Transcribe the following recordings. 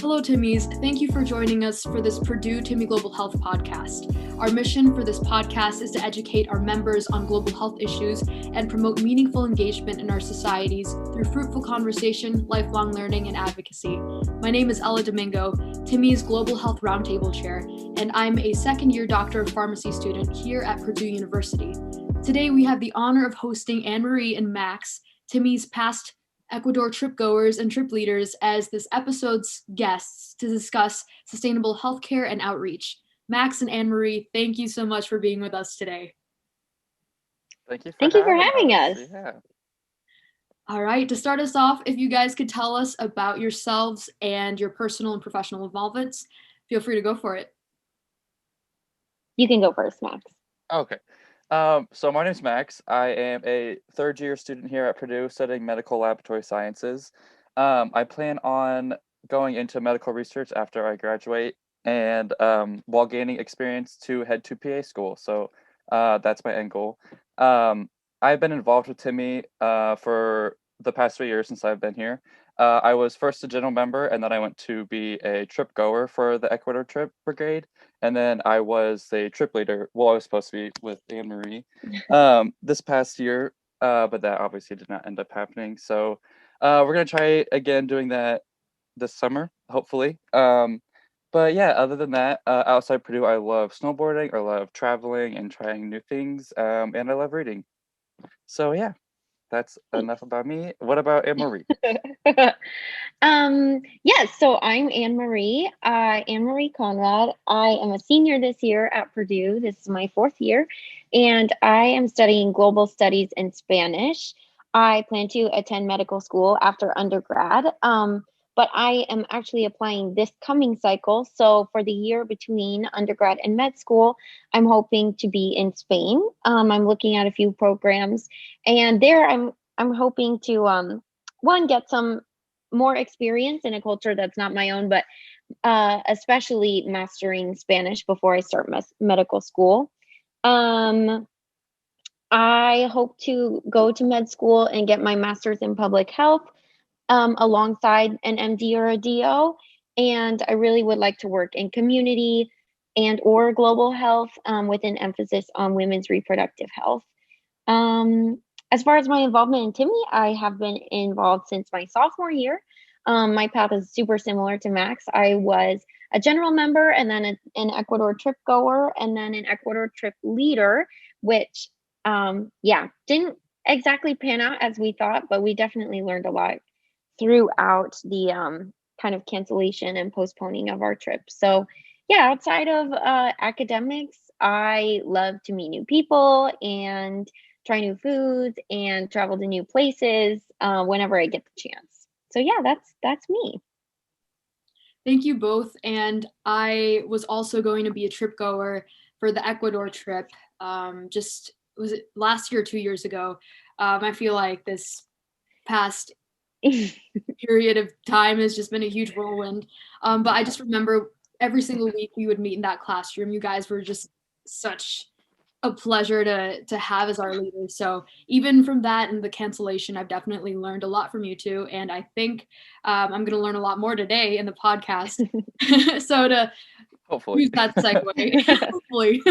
Hello, Timmys. Thank you for joining us for this Purdue Timmy Global Health podcast. Our mission for this podcast is to educate our members on global health issues and promote meaningful engagement in our societies through fruitful conversation, lifelong learning, and advocacy. My name is Domingo, Timmy's Global Health Roundtable Chair, and I'm a second-year Doctor of Pharmacy student here at Purdue University. Today, we have the honor of hosting Anne-Marie and Max, Timmy's past Ecuador trip goers and trip leaders, as this episode's guests to discuss sustainable healthcare and outreach. Max and Anne-Marie, thank you so much for being with us today. Thank you for having us. Yeah. All right, to start us off, if you guys could tell us about yourselves and your personal and professional involvements, feel free to go for it. You can go first, Max. Okay. So my name's Max. I am a third-year student here at Purdue studying medical laboratory sciences. I plan on going into medical research after I graduate and while gaining experience to head to PA school. So that's my end goal. I've been involved with Timmy for the past 3 years since I've been here. I was first a general member, and then I went to be a trip goer for the Ecuador trip Brigade. And then I was a trip leader. Well, I was supposed to be with Anne-Marie this past year, but that obviously did not end up happening. So we're going to try again doing that this summer, hopefully. But yeah, other than that, outside Purdue, I love snowboarding, I love traveling and trying new things, and I love reading. So yeah, that's enough about me. What about Anne-Marie? So I'm Anne-Marie, Anne-Marie Conrad. I am a senior this year at Purdue. This is my fourth year, and I am studying global studies in Spanish. I plan to attend medical school after undergrad, but I am actually applying this coming cycle. So for the year between undergrad and med school, I'm hoping to be in Spain. I'm looking at a few programs, and there I'm hoping to one, get some more experience in a culture that's not my own, but especially mastering Spanish before I start medical school. I hope to go to med school and get my master's in public health alongside an MD or a DO. And I really would like to work in community and or global health with an emphasis on women's reproductive health. As far as my involvement in Timmy, I have been involved since my sophomore year. My path is super similar to Max. I was a general member, and then an Ecuador trip goer, and then an Ecuador trip leader, which, didn't exactly pan out as we thought, but we definitely learned a lot throughout the kind of cancellation and postponing of our trip. So yeah, outside of academics, I love to meet new people and try new foods and travel to new places whenever I get the chance. So yeah, that's me. Thank you both. And I was also going to be a trip goer for the Ecuador trip. Was it last year or 2 years ago? I feel like this past period of time has just been a huge whirlwind. But I just remember every single week we would meet in that classroom. You guys were just such a pleasure to have as our leaders. So even from that and the cancellation, I've definitely learned a lot from you two. And I think I'm going to learn a lot more today in the podcast. So to Hopefully use that segue, hopefully,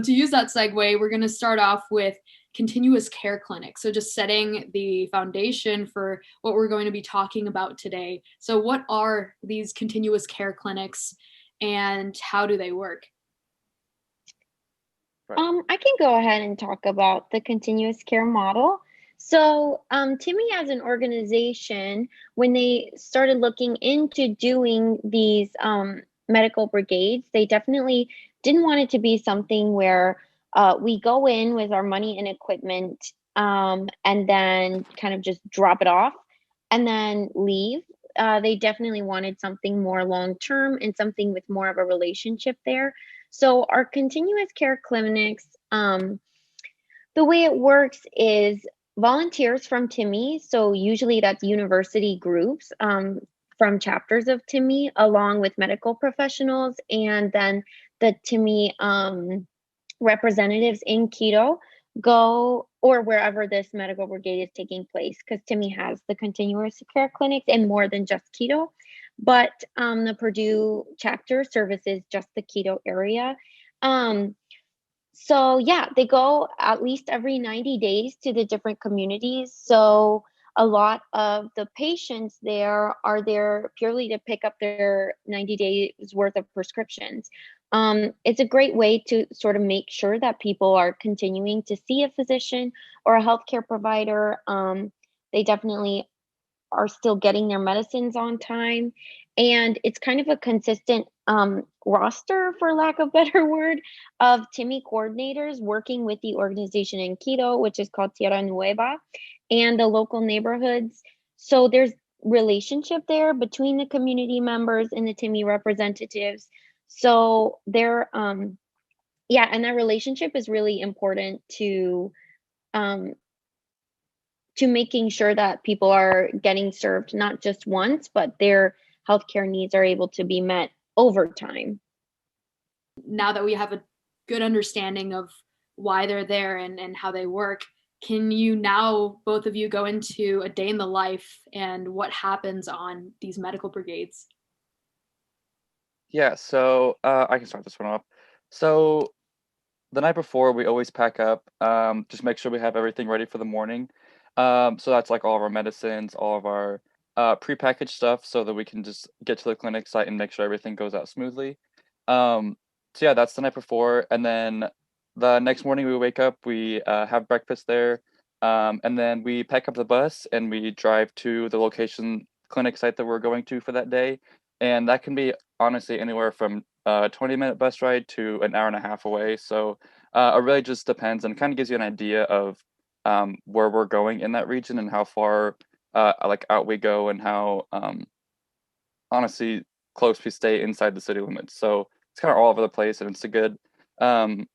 to use that segue, we're going to start off with continuous care clinics. So just setting the foundation for what we're going to be talking about today. So what are these continuous care clinics and how do they work? I can go ahead and talk about the continuous care model. So Timmy as an organization, when they started looking into doing these medical brigades, they definitely didn't want it to be something where we go in with our money and equipment and then kind of just drop it off and then leave. They definitely wanted something more long-term and something with more of a relationship there. So our continuous care clinics, the way it works is volunteers from Timmy, so usually that's university groups from chapters of Timmy, along with medical professionals, and then the Timmy representatives in Quito go or wherever this medical brigade is taking place, because Timmy has the continuous care clinics and more than just keto. But the Purdue chapter services just the keto area. So yeah, they go at least every 90 days to the different communities. So a lot of the patients there are there purely to pick up their 90 days worth of prescriptions. It's a great way to sort of make sure that people are continuing to see a physician or a healthcare provider. They definitely are still getting their medicines on time. And it's kind of a consistent roster, for lack of better word, of Timmy coordinators working with the organization in Quito, which is called Tierra Nueva, and the local neighborhoods. So there's relationship there between the community members and the Timmy representatives. So they're yeah, and that relationship is really important um, to making sure that people are getting served not just once, but their healthcare needs are able to be met over time. Now that we have a good understanding of why they're there and how they work, can you now, both of you, go into a day in the life and what happens on these medical brigades? Yeah, so I can start this one off. So the night before, we always pack up, just make sure we have everything ready for the morning. So that's like all of our medicines, all of our prepackaged stuff, so that we can just get to the clinic site and make sure everything goes out smoothly. Um, so yeah, that's the night before, and then the next morning we wake up, we have breakfast there, and then we pack up the bus and we drive to the location clinic site that we're going to for that day, and that can be honestly anywhere from 20-minute bus ride to an hour and a half away. So it really just depends and kind of gives you an idea of where we're going in that region and how far like out we go and how honestly close we stay inside the city limits. So it's kind of all over the place, and it's um,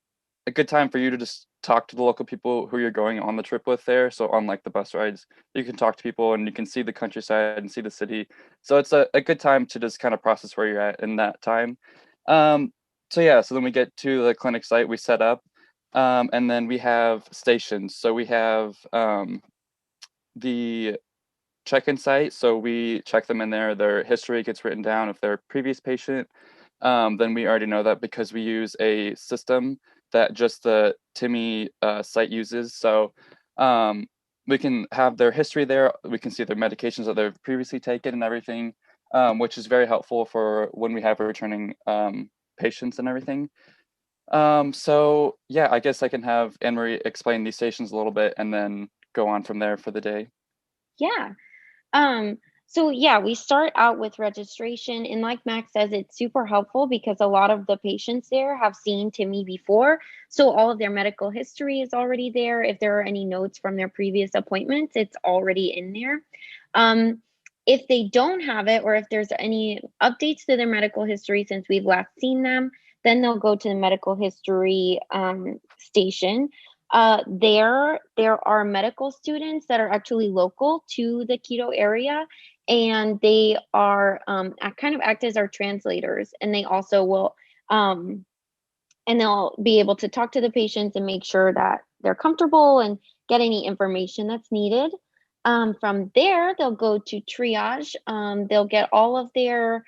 a good time for you to just talk to the local people who you're going on the trip with there. So on like the bus rides, you can talk to people and you can see the countryside and see the city. So it's a good time to just kind of process where you're at in that time. Um, so yeah, so then we get to the clinic site, we set up, and then we have stations. So we have the check-in site. So we check them in there. Their history gets written down. If they're a previous patient, then we already know that because we use a system that just the Timmy site uses. So we can have their history there. We can see their medications that they've previously taken and everything, which is very helpful for when we have returning patients and everything. So yeah, I guess I can have Anne-Marie explain these stations a little bit and then go on from there for the day. Yeah. Um, so yeah, we start out with registration, and like Max says, it's super helpful because a lot of the patients there have seen Timmy before. So all of their medical history is already there. If there are any notes from their previous appointments, it's already in there. Um, if they don't have it, or if there's any updates to their medical history since we've last seen them, then they'll go to the medical history station. There are medical students that are actually local to the Quito area, and they are kind of act as our translators, and they also will and they'll be able to talk to the patients and make sure that they're comfortable and get any information that's needed. From there, they'll go to triage. They'll get all of their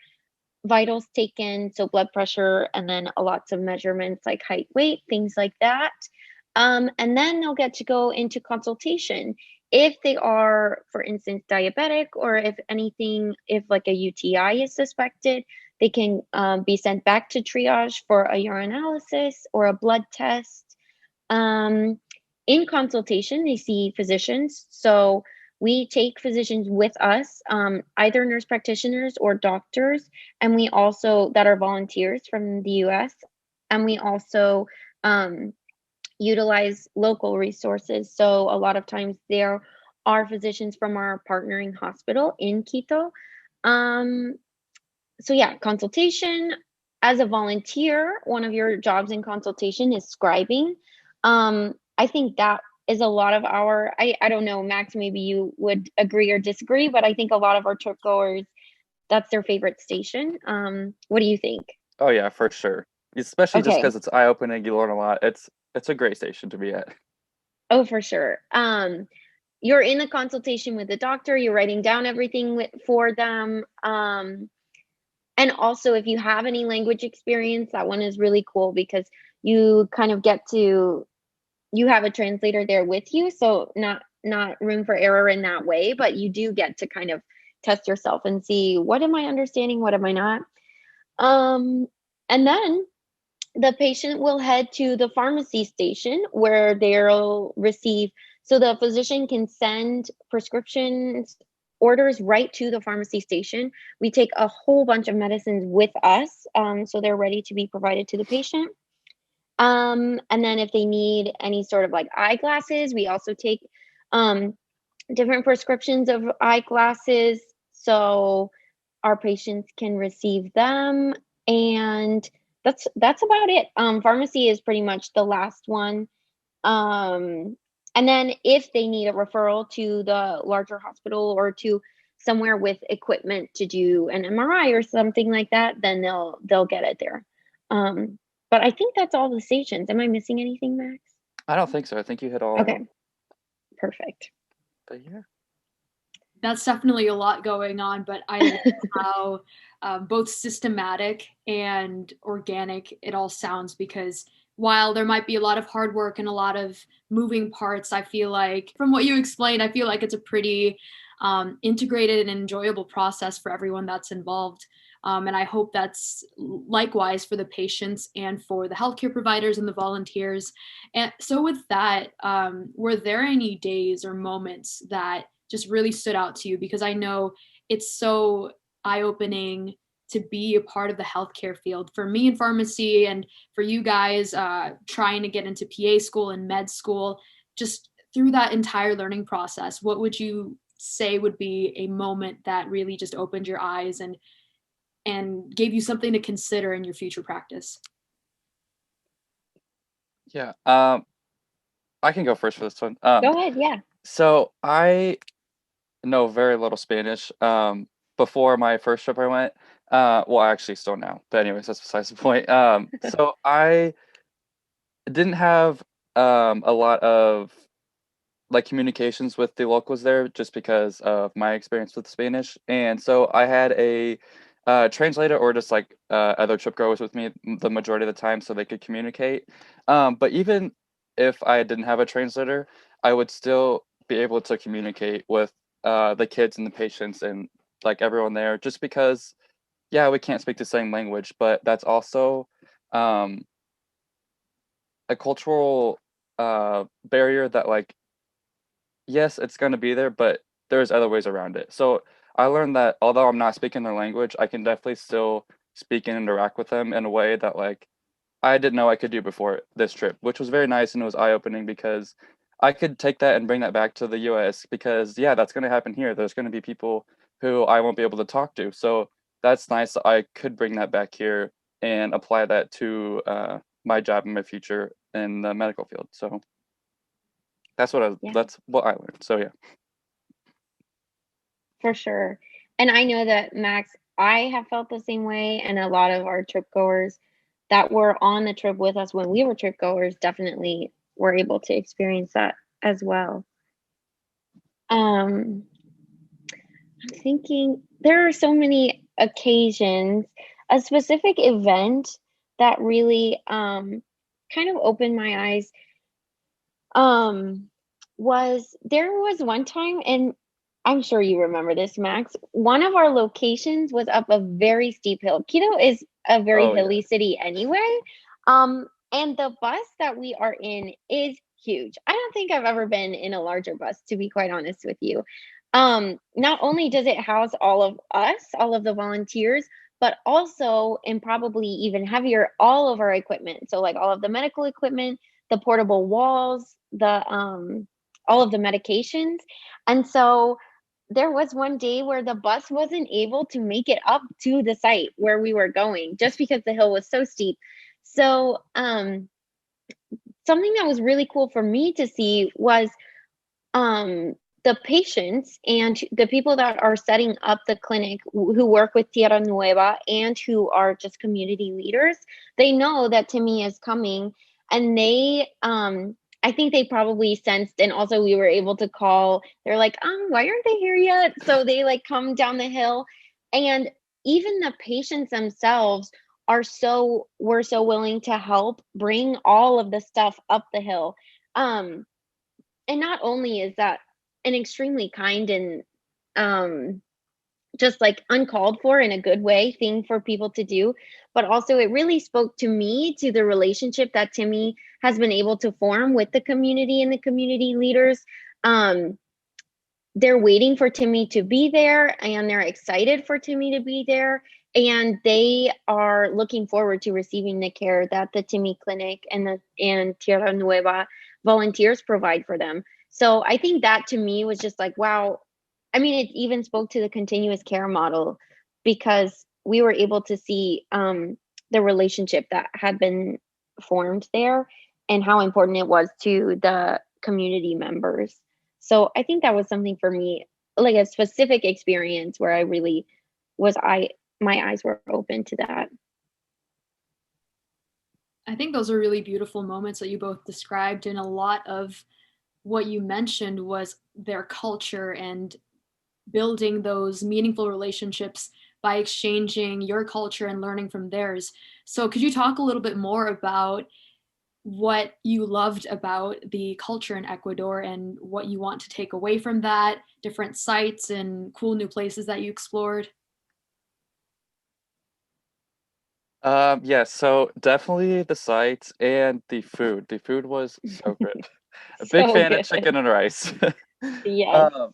vitals taken, so blood pressure, and then lots of measurements like height, weight, things like that. And then they'll get to go into consultation if they are, for instance, diabetic, or if anything, if like a UTI is suspected, they can be sent back to triage for a urinalysis or a blood test. In consultation, they see physicians. So we take physicians with us, either nurse practitioners or doctors, and we also, that are volunteers from the US, and we also utilize local resources. So a lot of times there are physicians from our partnering hospital in Quito. So yeah, consultation. As a volunteer, one of your jobs in consultation is scribing. I think that is a lot of our, I don't know, Max, maybe you would agree or disagree, but I think a lot of our trip goers, that's their favorite station. What do you think? Oh yeah, for sure. Especially just Okay. because it's eye-opening, you learn a lot. It's a great station to be at. Oh, for sure. You're in the consultation with the doctor, you're writing down everything for them. And also, if you have any language experience, that one is really cool because you kind of you have a translator there with you. So not room for error in that way, but you do get to kind of test yourself and see, what am I understanding? What am I not? And then the patient will head to the pharmacy station where they'll receive, so the physician can send prescriptions orders right to the pharmacy station. We take a whole bunch of medicines with us, so they're ready to be provided to the patient. And then if they need any sort of like eyeglasses, we also take different prescriptions of eyeglasses, so our patients can receive them. And that's about it. Pharmacy is pretty much the last one. And then if they need a referral to the larger hospital or to somewhere with equipment to do an MRI or something like that, then they'll get it there. But I think that's all the stations. Am I missing anything, Max? I don't think so. I think you hit all of Okay, them. perfect. But yeah. That's definitely a lot going on, but I love how both systematic and organic it all sounds, because while there might be a lot of hard work and a lot of moving parts, I feel like from what you explained, I feel like it's a pretty integrated and enjoyable process for everyone that's involved. And I hope that's likewise for the patients and for the healthcare providers and the volunteers. And so with that, were there any days or moments that just really stood out to you? Because I know it's so eye-opening to be a part of the healthcare field. For me in pharmacy, and for you guys trying to get into PA school and med school, just through that entire learning process, what would you say would be a moment that really just opened your eyes and gave you something to consider in your future practice? Yeah. I can go first for this one. Go ahead, yeah. So I know very little Spanish. Before my first trip I went, well, I actually still now, but anyways, that's besides the point. So I didn't have a lot of like communications with the locals there just because of my experience with Spanish. And so I had a translator or just like other trip goers with me the majority of the time so they could communicate. But even if I didn't have a translator, I would still be able to communicate with the kids and the patients and like everyone there, just because, yeah, we can't speak the same language, but that's also a cultural barrier that, like, yes, it's going to be there, but there's other ways around it. So I learned that although I'm not speaking their language, I can definitely still speak and interact with them in a way that like I didn't know I could do before this trip, which was very nice and it was eye-opening because I could take that and bring that back to the US because yeah, that's going to happen here. There's going to be people who I won't be able to talk to. So that's nice that I could bring that back here and apply that to my job in my future in the medical field. So that's what I learned. So yeah. For sure. And I know that, Max, I have felt the same way, and a lot of our trip goers that were on the trip with us when we were trip goers definitely were able to experience that as well. I'm thinking there are so many occasions. A specific event that really kind of opened my eyes there was one time, and I'm sure you remember this, Max. One of our locations was up a very steep hill. Quito is a very hilly city anyway. And the bus that we are in is huge. I don't think I've ever been in a larger bus, to be quite honest with you. Not only does it house all of us, all of the volunteers, but also, and probably even heavier, all of our equipment. So like all of the medical equipment, the portable walls, the all of the medications. And so there was one day where the bus wasn't able to make it up to the site where we were going just because the hill was so steep. So something that was really cool for me to see was the patients and the people that are setting up the clinic who work with Tierra Nueva and who are just community leaders. They know that Timmy is coming, and they I think they probably sensed, and also we were able to call. They're like, why aren't they here yet? So they like come down the hill, and even the patients themselves were so willing to help bring all of the stuff up the hill. And not only is that an extremely kind and just like uncalled for in a good way thing for people to do, but also it really spoke to me, to the relationship that Timmy has been able to form with the community and the community leaders. They're waiting for Timmy to be there, and they're excited for Timmy to be there, and they are looking forward to receiving the care that the Timmy Clinic and Tierra Nueva volunteers provide for them. So I think that to me was just like, wow. I mean, it even spoke to the continuous care model, because we were able to see the relationship that had been formed there and how important it was to the community members. So I think that was something for me, like a specific experience where I really my eyes were open to that. I think those are really beautiful moments that you both described, and a lot of what you mentioned was their culture and building those meaningful relationships by exchanging your culture and learning from theirs. So could you talk a little bit more about what you loved about the culture in Ecuador and what you want to take away from that, different sites and cool new places that you explored? Yeah, so definitely the sites and the food. The food was so good. A big So fan of good. chicken and rice. Yes. Um,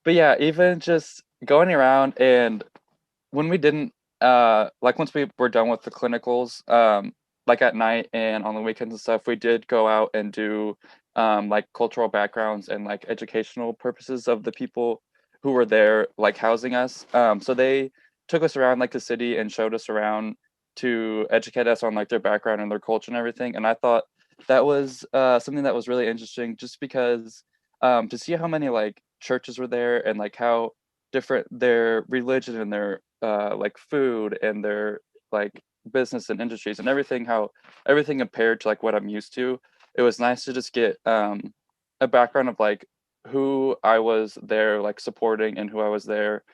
but yeah, even just going around, and when we didn't like once we were done with the clinicals, like at night and on the weekends and stuff, we did go out and do like cultural backgrounds and like educational purposes of the people who were there like housing us. So they took us around like the city and showed us around to educate us on like their background and their culture and everything. And I thought that was something that was really interesting, just because to see how many like churches were there and like how different their religion and their like food and their like business and industries and everything, how everything compared to like what I'm used to. It was nice to just get a background of like who I was there like supporting and who I was there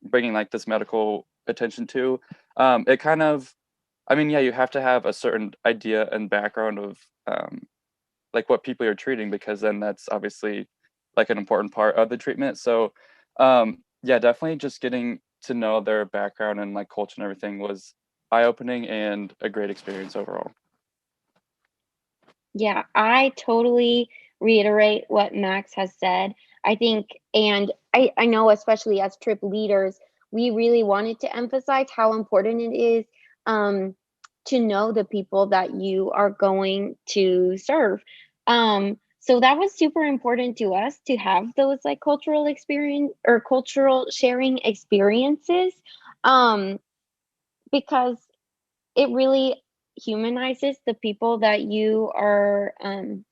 bringing like this medical attention to. It kind of, I mean, yeah, you have to have a certain idea and background of like what people you're treating, because then that's obviously like an important part of the treatment. So yeah, definitely just getting to know their background and like culture and everything was eye-opening and a great experience overall. Yeah, I totally reiterate what Max has said. I think, and I know, especially as trip leaders, we really wanted to emphasize how important it is to know the people that you are going to serve. So that was super important to us to have those like cultural experience or cultural sharing experiences, um, because it really humanizes the people that you are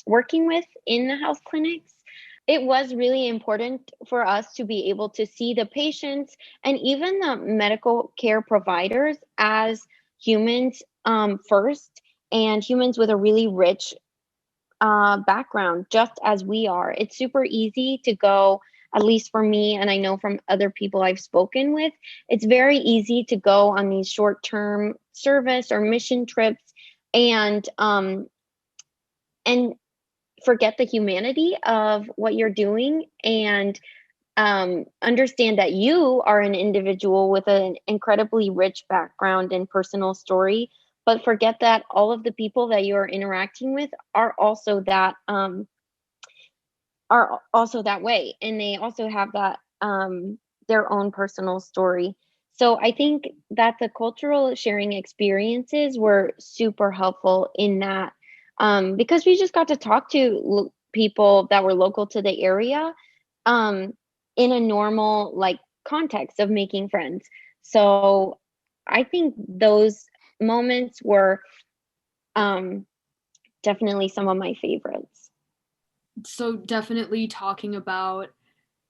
working with in the health clinics. It was really important for us to be able to see the patients and even the medical care providers as humans first, and humans with a really rich background, just as we are. It's super easy to go, at least for me, and I know from other people I've spoken with, it's very easy to go on these short term service or mission trips and forget the humanity of what you're doing, and understand that you are an individual with an incredibly rich background and personal story, but forget that all of the people that you're interacting with are also that way, and they also have that their own personal story. So I think that the cultural sharing experiences were super helpful in that, because we just got to talk to people that were local to the area, um, in a normal like context of making friends. So I think those moments were um, definitely some of my favorites. So definitely talking about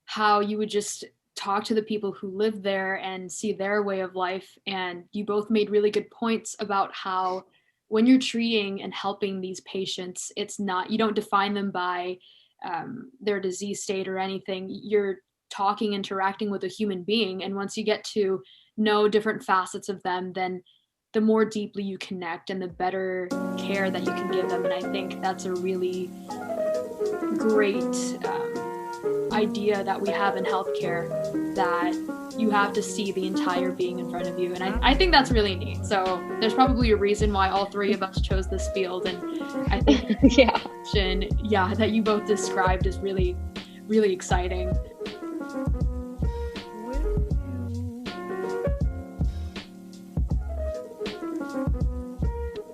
how you would just talk to the people who live there and see their way of life. And you both made really good points about how when you're treating and helping these patients, it's not, you don't define them by their disease state or anything. You're talking, interacting with a human being. And once you get to know different facets of them, then the more deeply you connect and the better care that you can give them. And I think that's a really great idea that we have in healthcare, that you have to see the entire being in front of you. And I think that's really neat. So there's probably a reason why all three of us chose this field. And I think that you both described is really, really exciting.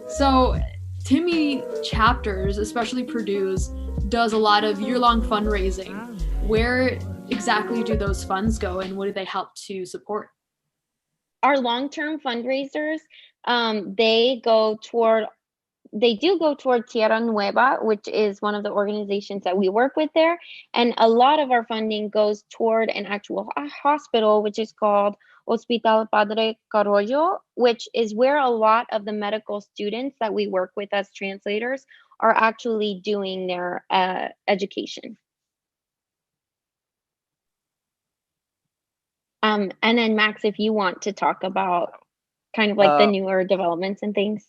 So Timmy chapters, especially Purdue's, does a lot of year-long fundraising. Where exactly do those funds go, and what do they help to support? Our long-term fundraisers, they do go toward Tierra Nueva, which is one of the organizations that we work with there. And a lot of our funding goes toward an actual hospital, which is called Hospital Padre Carollo, which is where a lot of the medical students that we work with as translators are actually doing their education. And then Max, if you want to talk about kind of like the newer developments and things.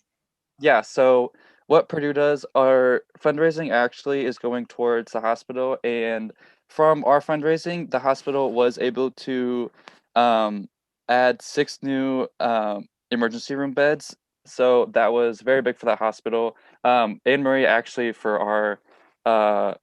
Yeah, so what Purdue does, our fundraising actually is going towards the hospital, and from our fundraising, the hospital was able to add 6 new emergency room beds. So that was very big for the hospital. Anne-Marie actually, for our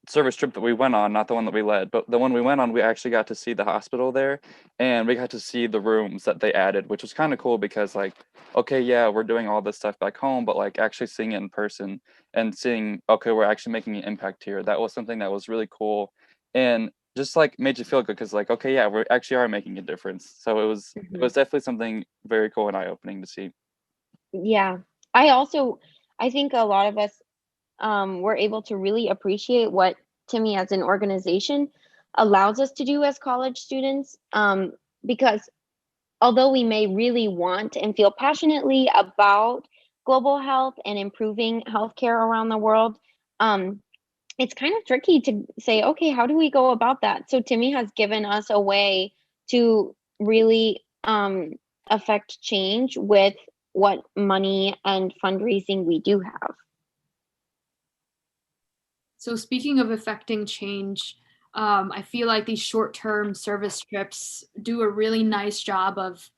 service trip that we went on, not the one that we led, but the one we went on, we actually got to see the hospital there, and we got to see the rooms that they added, which was kind of cool because, like, okay, yeah, we're doing all this stuff back home, but like actually seeing it in person and seeing, okay, we're actually making an impact here. That was something that was really cool and just like made you feel good because, like, okay, yeah, we actually are making a difference. So it was definitely something very cool and eye-opening to see. Yeah, I think a lot of us we're able to really appreciate what Timmy as an organization allows us to do as college students, because although we may really want and feel passionately about global health and improving healthcare around the world, it's kind of tricky to say, okay, how do we go about that? So Timmy has given us a way to really affect change with what money and fundraising we do have. So speaking of affecting change, I feel like these short-term service trips do a really nice job of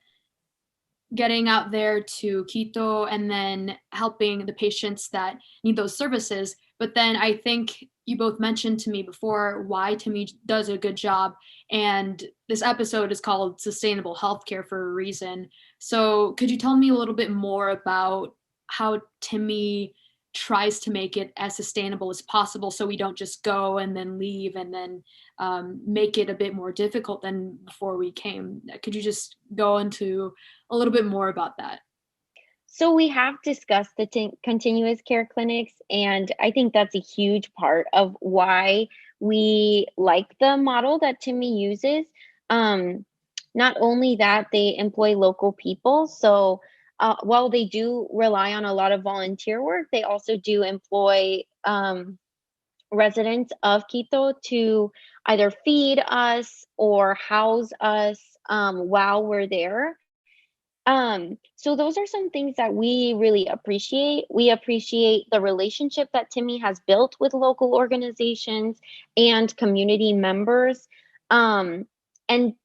getting out there to Quito and then helping the patients that need those services. But then I think you both mentioned to me before why Timmy does a good job. And this episode is called Sustainable Healthcare for a reason. So could you tell me a little bit more about how Timmy tries to make it as sustainable as possible so we don't just go and then leave and then make it a bit more difficult than before we came? Could you just go into a little bit more about that? So we have discussed the continuous care clinics, and I think that's a huge part of why we like the model that Timmy uses. Not only that, they employ local people. So while they do rely on a lot of volunteer work, they also do employ residents of Quito to either feed us or house us while we're there. So those are some things that we really appreciate. We appreciate the relationship that Timmy has built with local organizations and community members. And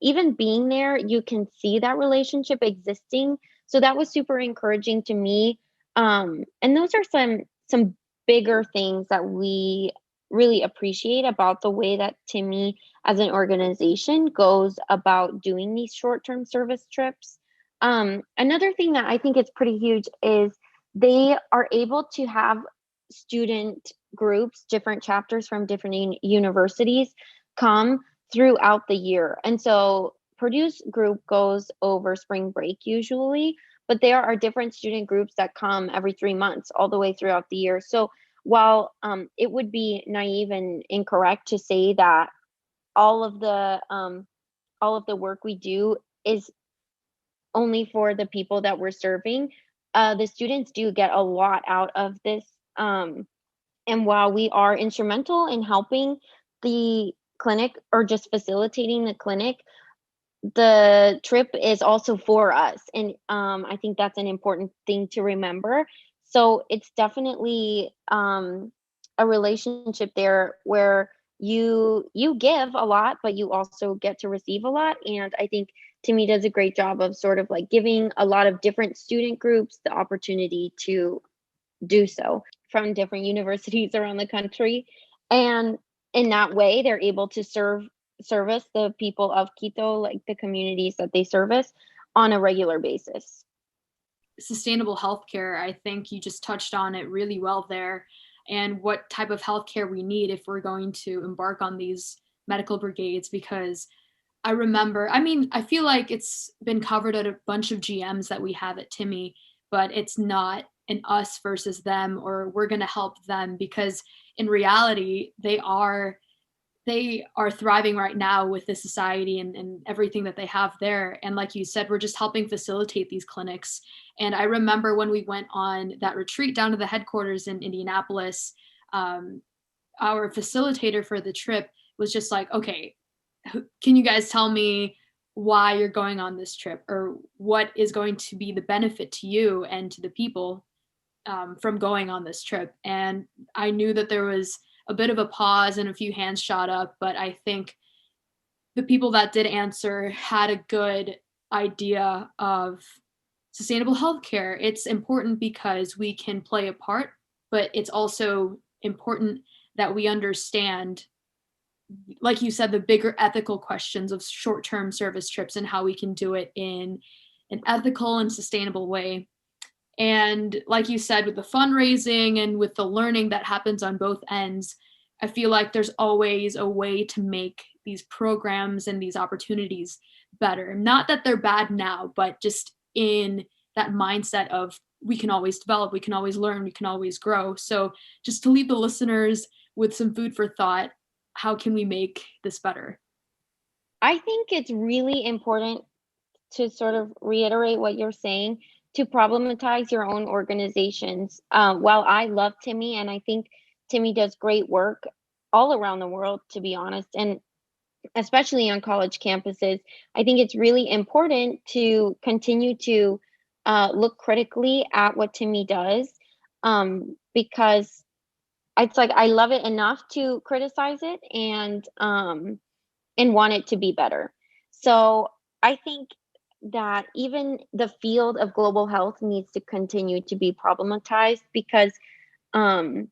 even being there, you can see that relationship existing. So that was super encouraging to me. And those are some bigger things that we really appreciate about the way that Timmy as an organization goes about doing these short-term service trips. Another thing that I think is pretty huge is they are able to have student groups, different chapters from different universities come throughout the year. And so Purdue's group goes over spring break usually, but there are different student groups that come every 3 months all the way throughout the year. So while it would be naive and incorrect to say that all of the work we do is only for the people that we're serving, the students do get a lot out of this. And while we are instrumental in helping the clinic or just facilitating the clinic, the trip is also for us. And I think that's an important thing to remember. So it's definitely a relationship there where you give a lot, but you also get to receive a lot. And I think Timmy does a great job of sort of like giving a lot of different student groups the opportunity to do so from different universities around the country. And in that way, they're able to service the people of Quito, like the communities that they service, on a regular basis. Sustainable healthcare, I think you just touched on it really well there, and what type of healthcare we need if we're going to embark on these medical brigades. Because I feel like it's been covered at a bunch of GMs that we have at Timmy, but it's not an us versus them, or we're going to help them, because in reality, they are thriving right now with the society and everything that they have there. And like you said, we're just helping facilitate these clinics. And I remember when we went on that retreat down to the headquarters in Indianapolis, our facilitator for the trip was just like, okay, can you guys tell me why you're going on this trip, or what is going to be the benefit to you and to the people from going on this trip? And I knew that there was a bit of a pause and a few hands shot up, but I think the people that did answer had a good idea of sustainable healthcare. It's important because we can play a part, but it's also important that we understand, like you said, the bigger ethical questions of short-term service trips and how we can do it in an ethical and sustainable way. And like you said, with the fundraising and with the learning that happens on both ends, I feel like there's always a way to make these programs and these opportunities better. Not that they're bad now, but just in that mindset of we can always develop, we can always learn, we can always grow. So just to leave the listeners with some food for thought, how can we make this better? I think it's really important to sort of reiterate what you're saying, to problematize your own organizations. While I love Timmy, and I think Timmy does great work all around the world, to be honest, and especially on college campuses, I think it's really important to continue to look critically at what Timmy does, because it's like I love it enough to criticize it and want it to be better. So I think that even the field of global health needs to continue to be problematized, because I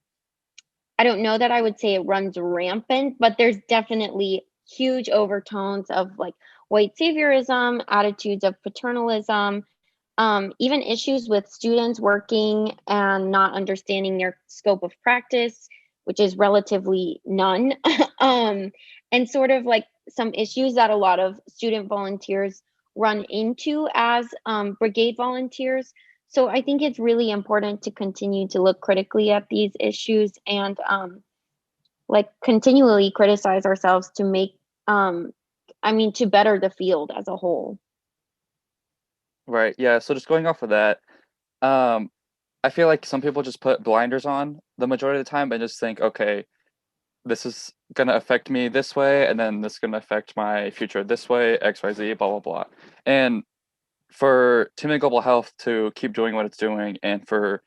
don't know that I would say it runs rampant, but there's definitely huge overtones of like white saviorism, attitudes of paternalism, even issues with students working and not understanding their scope of practice, which is relatively none, and sort of like some issues that a lot of student volunteers run into as brigade volunteers. So I think it's really important to continue to look critically at these issues and like continually criticize ourselves to make, to better the field as a whole. Right. Yeah. So just going off of that, I feel like some people just put blinders on the majority of the time and just think, okay, this is going to affect me this way, and then this is going to affect my future this way, XYZ, blah, blah, blah. And for Timmy Global Health to keep doing what it's doing, and for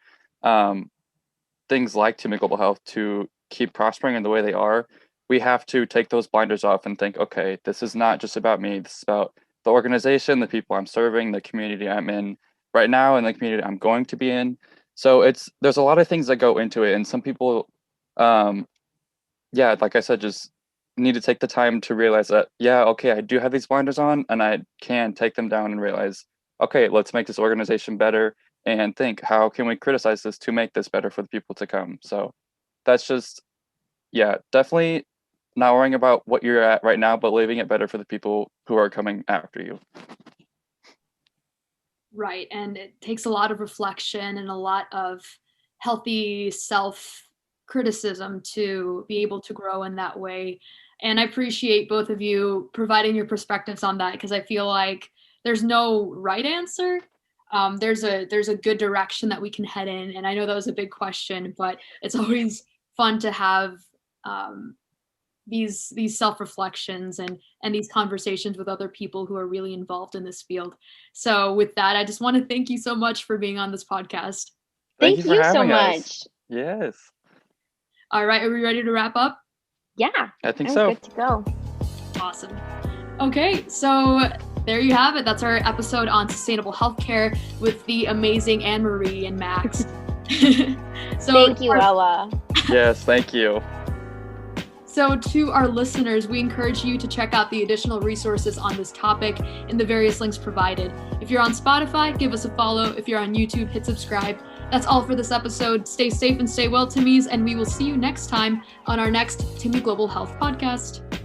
things like Timmy Global Health to keep prospering in the way they are, we have to take those blinders off and think, okay, this is not just about me. This is about the organization, the people I'm serving, the community I'm in right now, and the community I'm going to be in. So there's a lot of things that go into it, and some people, like I said, just need to take the time to realize that, okay, I do have these blinders on, and I can take them down and realize, okay, let's make this organization better, and think, how can we criticize this to make this better for the people to come? So that's just, definitely not worrying about what you're at right now, but leaving it better for the people who are coming after you. Right. And it takes a lot of reflection and a lot of healthy self-criticism to be able to grow in that way. And I appreciate both of you providing your perspectives on that, because I feel like there's no right answer. there's a good direction that we can head in. And I know that was a big question, but it's always fun to have these self-reflections and these conversations with other people who are really involved in this field. So with that, I just want to thank you so much for being on this podcast. Thank you so much. Yes. All right, are we ready to wrap up? Yeah, I think I'm so. good to go. Awesome. Okay, so there you have it. That's our episode on sustainable healthcare with the amazing Anne-Marie and Max. So thank you, Ella. Yes, thank you. So to our listeners, we encourage you to check out the additional resources on this topic in the various links provided. If you're on Spotify, give us a follow. If you're on YouTube, hit subscribe. That's all for this episode. Stay safe and stay well, Timmies, and we will see you next time on our next Timmy Global Health podcast.